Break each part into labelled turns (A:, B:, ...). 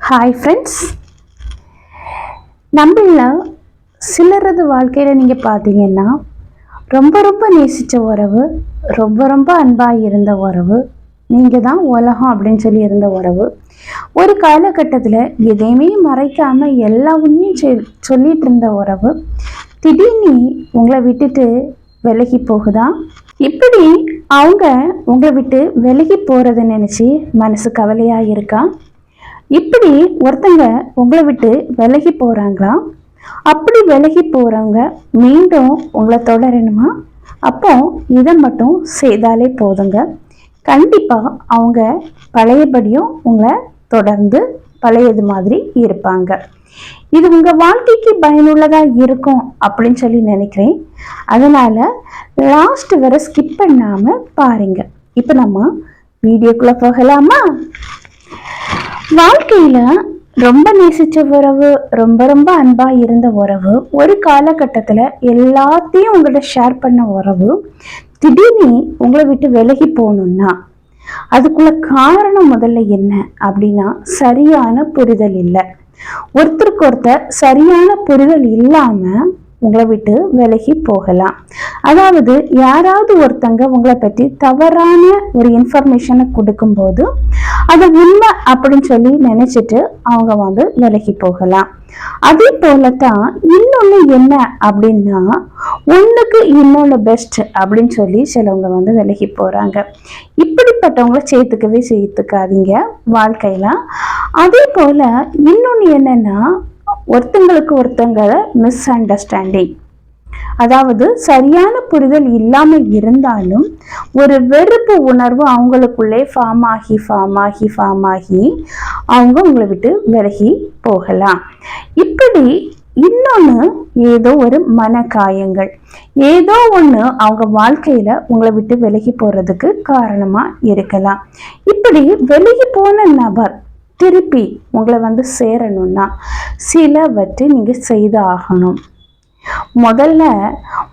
A: Hi friends, நம்மள சிலரது வாழ்க்கையில் நீங்கள் பார்த்தீங்கன்னா ரொம்ப ரொம்ப நேசித்த உறவு, ரொம்ப ரொம்ப அன்பாக இருந்த உறவு, நீங்கள் தான் உலகம் அப்படின்னு சொல்லி இருந்த உறவு, ஒரு காலகட்டத்தில் எதையுமே மறைக்காமல் எல்லா உண்மையும் சொல்லிட்டு இருந்த உறவு திடீர்னு உங்களை விட்டுட்டு விலகி போகுதா? இப்படி அவங்க உங்களை விட்டு விலகி போகிறத நினச்சி மனசு கவலையாக இருக்கா? இப்படி ஒருத்தங்க உங்களை விட்டு விலகி போகிறாங்களா? அப்படி விலகி போகிறவங்க மீண்டும் உங்களை தொடரணுமா? அப்போ இதை மட்டும் செய்தாலே போதுங்க. கண்டிப்பாக அவங்க பழையபடியும் உங்களை தொடர்ந்து பழையது மாதிரி இருப்பாங்க. இது உங்கள் வாழ்க்கைக்கு பயனுள்ளதாக இருக்கும் அப்படின்னு சொல்லி நினைக்கிறேன். அதனால் லாஸ்ட் வரை ஸ்கிப் பண்ணாமல் பாருங்கள். இப்போ நம்ம வீடியோக்குள்ளே போகலாமா? வாழ்க்கையில ரொம்ப நேசிச்ச உறவு, ரொம்ப ரொம்ப அன்பா இருந்த உறவு, ஒரு காலகட்டத்துல எல்லாத்தையும் உங்கள்கிட்ட ஷேர் பண்ண உறவு திடீர்னு உங்களை விட்டு விலகி போகணும்னா அதுக்குள்ள காரணம் முதல்ல என்ன அப்படின்னா சரியான புரிதல் இல்லை. ஒருத்தருக்கு ஒருத்தர் சரியான புரிதல் இல்லாம உங்களை விட்டு விலகி போகலாம். அதாவது யாராவது ஒருத்தங்க உங்களை பற்றி தவறான ஒரு இன்ஃபர்மேஷனை கொடுக்கும்போது அது உண்மை அப்படின்னு சொல்லி நினைச்சிட்டு அவங்க விலகி போகலாம். அதே போலதான் இன்னொன்னு என்ன அப்படின்னா, ஒண்ணுக்கு இன்னொன்னு பெஸ்ட் அப்படின்னு சொல்லி சிலவங்க விலகி போறாங்க. இப்படிப்பட்டவங்கள சேர்த்துக்காதீங்க வாழ்க்கையில. அதே போல இன்னொன்னு என்னன்னா, ஒருத்தங்களுக்கு ஒருத்தங்க மிஸ் அண்டர்ஸ்டாண்டிங், அதாவது சரியான புரிதல் இல்லாம இருந்தாலும் ஒரு வெறுப்பு உணர்வு அவங்களுக்குள்ளே ஃபார்ம் ஆகி அவங்க உங்களை விட்டு விலகி போகலாம். இப்படி இன்னொன்று ஏதோ ஒரு மனக்காயங்கள், ஏதோ ஒன்று அவங்க வாழ்க்கையில உங்களை விட்டு விலகி போறதுக்கு காரணமா இருக்கலாம். இப்படி விலகி போன நபர் திருப்பி உங்களை சேரணும்னா சிலவற்றை நீங்க செய்து ஆகணும். முதல்ல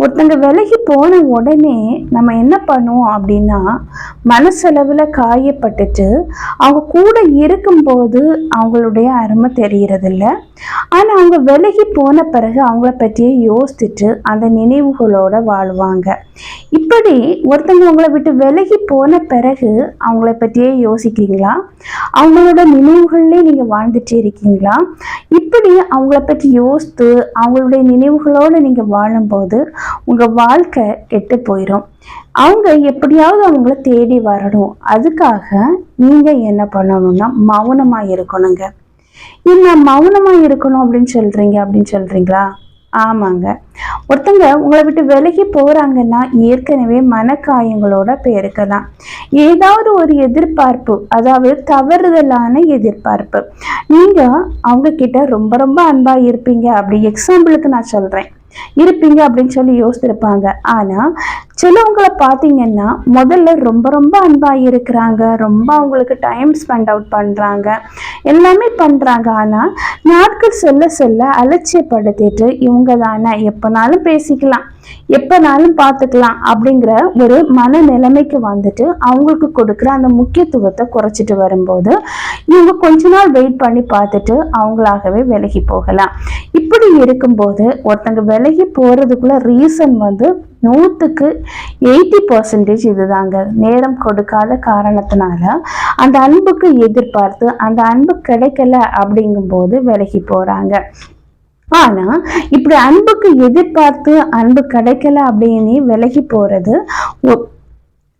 A: ஒருத்தங்க விலகி போன உடனே நம்ம என்ன பண்ணுவோம் அப்படின்னா, மனசளவில் காயப்பட்டுட்டு அவங்க கூட இருக்கும்போது அவங்களுடைய அருமை தெரியறதில்ல. ஆனால் அவங்க விலகி போன பிறகு அவங்கள பற்றியே யோசிச்சுட்டு அந்த நினைவுகளோட வாழ்வாங்க. இப்படி ஒருத்தங்க உங்களை விட்டு விலகி போன பிறகு அவங்கள பற்றியே யோசிக்கிறீங்களா? அவங்களோட நினைவுகள்லேயே நீங்கள் வாழ்ந்துட்டே இருக்கீங்களா? இப்படி அவங்கள பற்றி யோசித்து அவங்களுடைய நினைவுகளோடு நீங்கள் வாழும்போது உங்கள் வாழ்க்கை கெட்டு போயிடும். அவங்க எப்படியாவது அவங்கள தேடி வரணும். அதுக்காக நீங்கள் என்ன பண்ணணும்னா மௌனமாக இருக்கணுங்க. இன்னும் மௌனமாக இருக்கணும் அப்படின்னு சொல்கிறீங்களா? ஆமாங்க. ஒருத்தங்க உங்களை விட்டு விலகி போறாங்கன்னா ஏற்கனவே மனக்காயங்களோட போயிருக்கலாம். ஏதாவது ஒரு எதிர்பார்ப்பு, அதாவது தவறுதலான எதிர்பார்ப்பு. நீங்க அவங்க கிட்ட ரொம்ப ரொம்ப அன்பா இருப்பீங்க, அப்படி எக்ஸாம்பிளுக்கு நான் சொல்றேன், இருப்பீங்க அப்படின்னு சொல்லி யோசிச்சிருப்பாங்க. ஆனா சிலவங்களை பார்த்தீங்கன்னா முதல்ல ரொம்ப ரொம்ப அன்பா இருக்கிறாங்க, ரொம்ப அவங்களுக்கு டைம் ஸ்பெண்ட் அவுட் பண்றாங்க, எல்லாமே பண்றாங்க. ஆனா நாட்கள் செல்ல செல்ல அலட்சியப்படுத்திட்டு இவங்க தானே எப்பனாலும் பேசிக்கலாம், எப்பனாலும் பார்த்துக்கலாம் அப்படிங்கிற ஒரு மனநிலைமைக்கு வந்துட்டு அவங்களுக்கு கொடுக்குற அந்த முக்கியத்துவத்தை குறைச்சிட்டு வரும்போது இவங்க கொஞ்ச நாள் வெயிட் பண்ணி பார்த்துட்டு அவங்களாகவே விலகி போகலாம். இப்படி இருக்கும்போது ஒருத்தங்க விலகி போறதுக்குள்ள ரீசன் 100க்கு 80% இதுதாங்க. நேரம் கொடுக்காத காரணத்தினால அந்த அன்புக்கு எதிர்பார்த்து அந்த அன்பு கிடைக்கல அப்படிங்கும்போது விலகி போறாங்க. ஆனா இப்படி அன்புக்கு எதிர்பார்த்து அன்பு கிடைக்கல அப்படின்னு விலகி போறது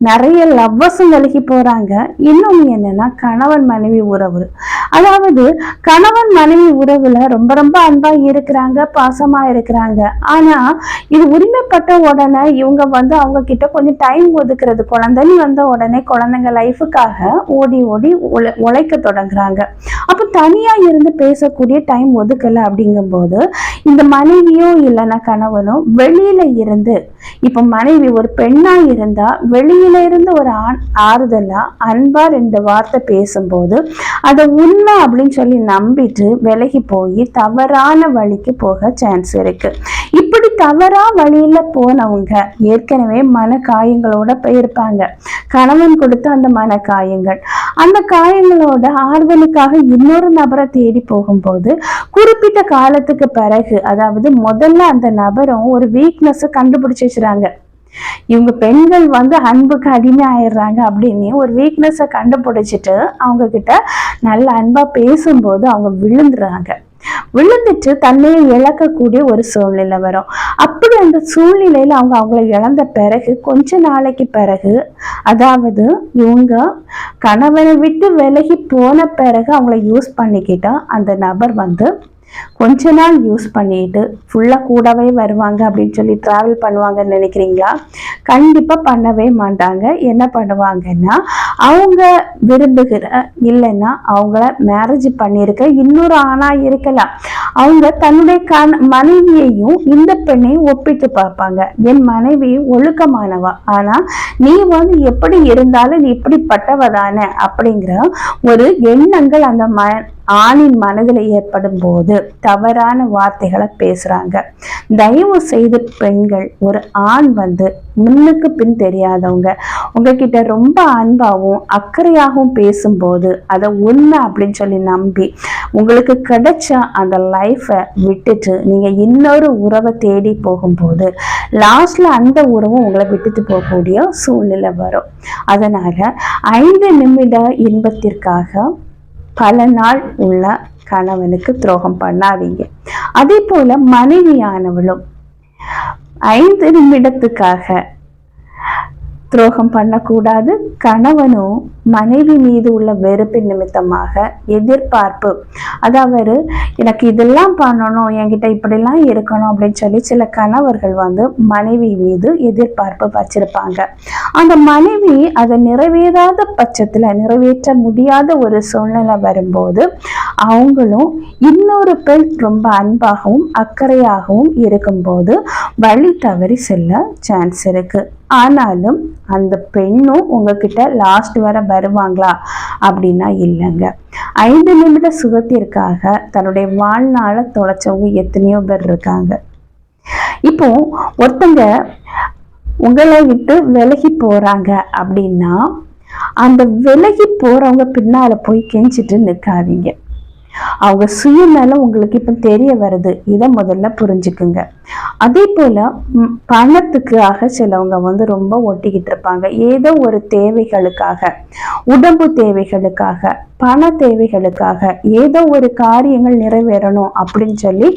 A: நிறைய லவ்வர்ஸும் விலகி போறாங்க. இன்னொன்று என்னன்னா கணவன் மனைவி உறவு. அதாவது கணவன் மனைவி உறவுல ரொம்ப ரொம்ப அன்பா இருக்கிறாங்க, பாசமா இருக்கிறாங்க. ஆனா இது உரிமைப்பட்ட உடனே இவங்க அவங்க கிட்ட கொஞ்சம் டைம் ஒதுக்குறது, குழந்தைன்னு வந்த உடனே குழந்தைங்க லைஃபுக்காக ஓடி ஓடி உழைக்க தொடங்குறாங்க. அப்போ தனியா இருந்து பேசக்கூடிய டைம் ஒதுக்கல அப்படிங்கும்போது இந்த மனைவியோ இல்லைன்னா கணவனோ வெளியில இருந்து, இப்ப மனைவி ஒரு பெண்ணா இருந்தா வெளியில இருந்து ஒரு ஆறுதலா அன்பா 2 வார்த்தை பேசும்போது அதை உண்மை அப்படின்னு சொல்லி நம்பிட்டு விலகி போய் தவறான வழிக்கு போக சான்ஸ் இருக்கு. இப்படி தவறா வழியில போனவங்க ஏற்கனவே மன காயங்களோட போயிருப்பாங்க. கணவன் கொடுத்த அந்த மன காயங்கள், அந்த காயங்களோட ஆறுதலுக்காக இன்னொரு நபரை தேடி போகும்போது குறிப்பிட்ட காலத்துக்கு பிறகு, அதாவது முதல்ல அந்த நபரும் ஒரு வீக்னஸ் கண்டுபிடிச்சு வச்சுறாங்க. இவங்க பெண்கள் அன்புக்கு அடிமை ஆயிடுறாங்க அப்படின்னு ஒரு வீக்னஸை கண்டுபிடிச்சிட்டு அவங்க கிட்ட நல்ல அன்பா பேசும்போது அவங்க விழுந்துட்டு தன்னையை இழக்கக்கூடிய ஒரு சூழ்நிலை வரும். அப்படி அந்த சூழ்நிலையில அவங்கள இழந்த பிறகு கொஞ்ச நாளைக்கு பிறகு, அதாவது இவங்க கணவனை விட்டு விலகி போன பிறகு அவங்கள யூஸ் பண்ணிக்கிட்டா அந்த நபர் கொஞ்ச நாள் யூஸ் பண்ணிட்டு ஃபுல்லா கூடவே வருவாங்க அப்படின்னு சொல்லி டிராவல் பண்ணுவாங்கன்னு நினைக்கிறீங்களா? கண்டிப்பா பண்ணவே மாட்டாங்க. என்ன பண்ணுவாங்கன்னா, அவங்க விரும்புகிற இல்லைன்னா அவங்கள மேரேஜ் பண்ணியிருக்க இன்னொரு ஆணா இருக்கலாம், அவங்க தன்னுடைய மனைவியையும் இந்த பெண்ணையும் ஒப்பிட்டு பார்ப்பாங்க. என் மனைவி ஒழுக்கமானவா, ஆனா நீ எப்படி இருந்தாலும் நீ இப்படிப்பட்டவதானே அப்படிங்கிற ஒரு எண்ணங்கள் அந்த ஆணின் மனதில் ஏற்படும் போது தவறான வார்த்தைகளை பேசுறாங்க. தயவு செய்து பெண்கள், ஒரு ஆண் முன்னுக்கு பின் தெரியாதவங்க உங்ககிட்ட ரொம்ப அன்பாகவும் அக்கறையாகவும் பேசும்போது அதை உண்மை அப்படின்னு சொல்லி நம்பி உங்களுக்கு கிடைச்ச அந்த லைஃபை விட்டுட்டு நீங்க இன்னொரு உறவை தேடி போகும்போது லாஸ்ட்ல அந்த உறவும் உங்களை விட்டுட்டு போகக்கூடிய சூழ்நிலை வரும். அதனால 5 நிமிட இன்பத்திற்காக பல நாள் உள்ள கணவனுக்கு துரோகம் பண்ணாதீங்க. அதே போல மனைவியானவளும் 5 நிமிடத்துக்காக துரோகம் பண்ணக்கூடாது. கணவனும் மனைவி மீது உள்ள வெறுப்பின் நிமித்தமாக எதிர்பார்ப்பு, அதாவது எனக்கு இதெல்லாம் பண்ணணும், என்கிட்ட இப்படிலாம் இருக்கணும் அப்படின்னு சொல்லி சில கணவர்கள் மனைவி மீது எதிர்பார்ப்பு வச்சிருப்பாங்க. அந்த மனைவி அதை நிறைவேறாத பட்சத்துல, நிறைவேற்ற முடியாத ஒரு சூழ்நிலை வரும்போது அவங்களும் இன்னொரு பெண் ரொம்ப அன்பாகவும் அக்கறையாகவும் இருக்கும்போது வழி தவறி செல்ல சான்ஸ் இருக்கு. ஆனாலும் அந்த பெண்ணும் உங்ககிட்ட லாஸ்ட் வர வருவாங்களா அப்படின்னா இல்லைங்க. 5 நிமிட சுகத்திற்காக தன்னுடைய வாழ்நாளை தொலைச்சவங்க எத்தனையோ பேர் இருக்காங்க. இப்போ ஒருத்தங்க உங்களை விட்டு விலகி போறாங்க அப்படின்னா அந்த விலகி போறவங்க பின்னால போய் கெஞ்சிட்டு நிற்காதீங்க. அவங்க சுயநலம் உங்களுக்கு இப்ப தெரிய வருது, இதை முதல்ல புரிஞ்சுக்குங்க. அதே போல பணத்துக்காக சிலவங்க ரொம்ப ஒட்டிக்கிட்டு இருப்பாங்க. ஏதோ ஒரு தேவைகளுக்காக, உடம்பு தேவைகளுக்காக, பண தேவைகளுக்காக, ஏதோ ஒரு காரியங்கள் நிறைவேறணும் அப்படின்னு சொல்லி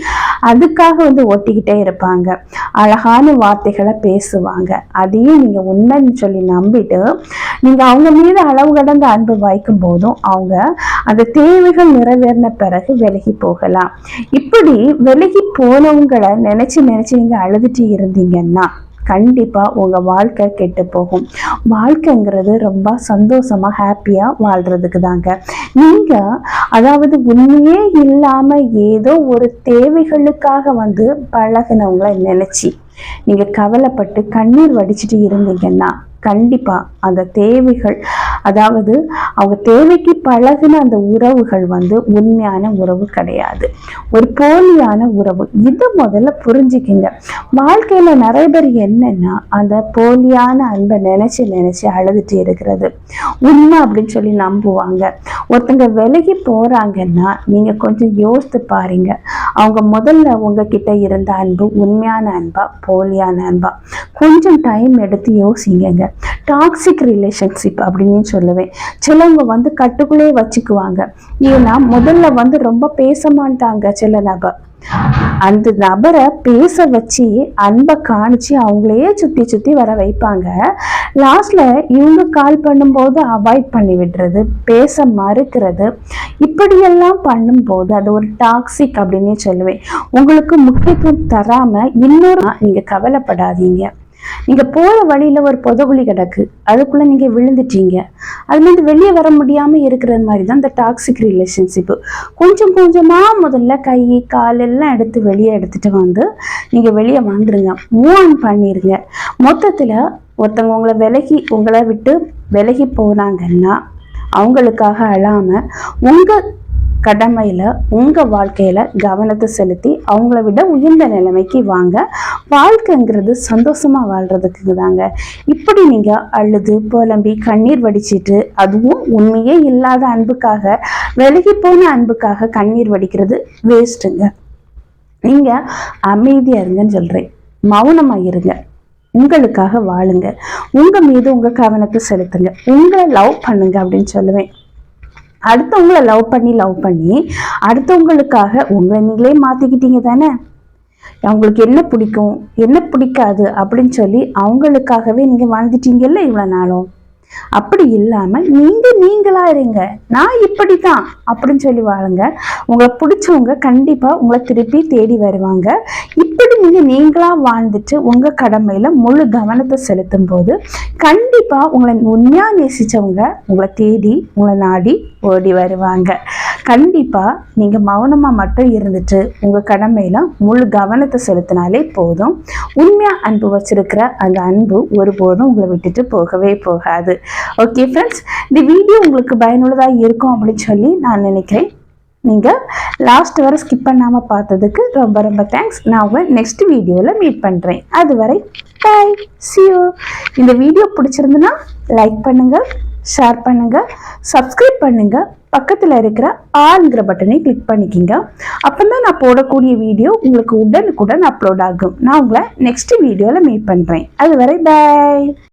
A: அதுக்காக ஒட்டிக்கிட்டே இருப்பாங்க. அழகான வார்த்தைகளை பேசுவாங்க. அதையும் நீங்க உண்மைன்னு சொல்லி நம்பிட்டு நீங்க அவங்க மீது அளவு கடந்த அன்பு வைக்கும் போதும் அவங்க அந்த தேவைகள் நிறைவேறின பிறகு விலகி போகலாம். இப்படி விலகி போனவங்களை நினைச்சு நீங்க அழுதுட்டு இருந்தீங்கன்னா கண்டிப்பா உங்க வாழ்க்கை கெட்டு போகும். வாழ்க்கைங்கிறது ரொம்ப சந்தோஷமா ஹாப்பியா வாழ்றதுக்கு தாங்க. நீங்க அதாவது உண்மையே இல்லாம ஏதோ ஒரு தேவைகளுக்காக பழகினவங்களை நினைச்சு நீங்க கவலைப்பட்டு கண்ணீர் வடிச்சிட்டு இருந்தீங்கன்னா கண்டிப்பா அந்த தேவைகள், அதாவது அவங்க தேவைக்கு பழகின அந்த உறவுகள் உண்மையான உறவு கிடையாது, ஒரு போலியான உறவு. இது முதல்ல புரிஞ்சுக்கிங்க. வாழ்க்கையில நிறைய பேர் என்னன்னா அந்த போலியான அன்பை நினைச்சு அழுதுட்டு இருக்கிறது உண்மை அப்படின்னு சொல்லி நம்புவாங்க. ஒருத்தங்க விலகி போறாங்கன்னா நீங்க கொஞ்சம் யோசித்து பாருங்க, அவங்க முதல்ல உங்ககிட்ட இருந்த அன்பு உண்மையான அன்பா போலியான அன்பா? கொஞ்சம் டைம் எடுத்து யோசிங்க. டாக்ஸிக் ரிலேஷன்ஷிப் அப்படின்னு சொல்லுவேன். சிலவங்க கட்டுக்குள்ளே வச்சுக்குவாங்க. ஏன்னா முதல்ல ரொம்ப பேச மாட்டாங்க சில நபர். அந்த நபரை பேச வச்சு அன்பை காணிச்சு அவங்களையே சுத்தி வர வைப்பாங்க. லாஸ்ட்ல இவங்க கால் பண்ணும்போது அவாய்ட் பண்ணி விடுறது, பேச மறுக்கிறது, இப்படியெல்லாம் பண்ணும்போது அது ஒரு டாக்ஸிக் அப்படின்னே சொல்லுவேன். உங்களுக்கு முக்கியத்துவம் தராம இன்னொரு நீங்க கவலைப்படாதீங்க. நீங்க போற வழியில ஒரு புதகுழி கிடக்கு, அதுக்குள்ள நீங்க விழுந்துட்டீங்க, அதுல இருந்து வெளியே வர முடியாம இருக்கிற மாதிரி தான் இந்த டாக்ஸிக் ரிலேஷன்ஷிப். கொஞ்சம் கொஞ்சமா முதல்ல கை கால் எல்லாம் எடுத்து வெளியே எடுத்துட்டு நீங்க வெளியே வந்துருங்க, மூவ் ஆன் பண்ணிருங்க. மொத்தத்துல ஒருத்தவங்க உங்களை விட்டு விலகி போனாங்கன்னா அவங்களுக்காக அழாம உங்க கடமையில் உங்கள் வாழ்க்கையில் கவனத்தை செலுத்தி அவங்கள விட உயர்ந்த நிலைமைக்கு வாங்க. வாழ்க்கைங்கிறது சந்தோஷமாக வாழ்கிறதுக்கு தாங்க. இப்படி நீங்கள் அழுது புலம்பி கண்ணீர் வடிச்சிட்டு, அதுவும் உண்மையே இல்லாத அன்புக்காக, விலகி போன அன்புக்காக கண்ணீர் வடிக்கிறது வேஸ்ட்டுங்க. நீங்கள் அமைதியாக இருங்கன்னு சொல்கிறேன். மௌனமாக இருங்க. உங்களுக்காக வாழுங்க. உங்கள் மீது உங்கள் கவனத்தை செலுத்துங்க. உங்களை லவ் பண்ணுங்க அப்படின்னு சொல்லுவேன். அடுத்தவங்களை லவ் பண்ணி அடுத்தவங்களுக்காக உங்களை நீங்களே மாற்றிக்கிட்டீங்க தானே. அவங்களுக்கு என்ன பிடிக்கும் என்ன பிடிக்காது அப்படின்னு சொல்லி அவங்களுக்காகவே நீங்கள் வாழ்ந்துட்டீங்கல்ல இவ்வளோ நாளும். அப்படி இல்லாமல் நீங்களா இருங்க. நான் இப்படி தான் அப்படின்னு சொல்லி வாழுங்க. உங்களை பிடிச்சவங்க கண்டிப்பாக உங்களை திருப்பி தேடி வருவாங்க. இப்படி நீங்களா வாழ்ந்துட்டு உங்கள் கடமையில் முழு கவனத்தை செலுத்தும் போது கண்டிப்பாக உங்களை உண்மையாக நேசித்தவங்க உங்களை தேடி உங்களை நாடி ஓடி வருவாங்க. கண்டிப்பாக நீங்கள் மௌனமாக மட்டும் இருந்துட்டு உங்கள் கடமையில் முழு கவனத்தை செலுத்தினாலே போதும். உண்மையாக அன்பு வச்சிருக்கிற அந்த அன்பு ஒருபோதும் உங்களை விட்டுட்டு போகவே போகாது. ஓகே ஃப்ரெண்ட்ஸ், இந்த வீடியோ உங்களுக்கு பயனுள்ளதாக இருக்கும் அப்படின்னு சொல்லி நான் நினைக்கிறேன். நீங்கள் லாஸ்ட் வரை ஸ்கிப் பண்ணாமல் பார்த்ததுக்கு ரொம்ப ரொம்ப தேங்க்ஸ். நான் உங்களை நெக்ஸ்ட் வீடியோவில் மீட் பண்ணுறேன். அதுவரை பை, see you. இந்த வீடியோ பிடிச்சிருந்துன்னா லைக் பண்ணுங்கள், ஷேர் பண்ணுங்கள், சப்ஸ்கிரைப் பண்ணுங்கள். பக்கத்தில் இருக்கிற ஆல்ங்கிற பட்டனை கிளிக் பண்ணிக்கிங்க. அப்போ தான் நான் போடக்கூடிய வீடியோ உங்களுக்கு உடனுக்குடன் அப்லோட் ஆகும். நான் உங்களை நெக்ஸ்ட் வீடியோவில் மீட் பண்ணுறேன். அதுவரை பை.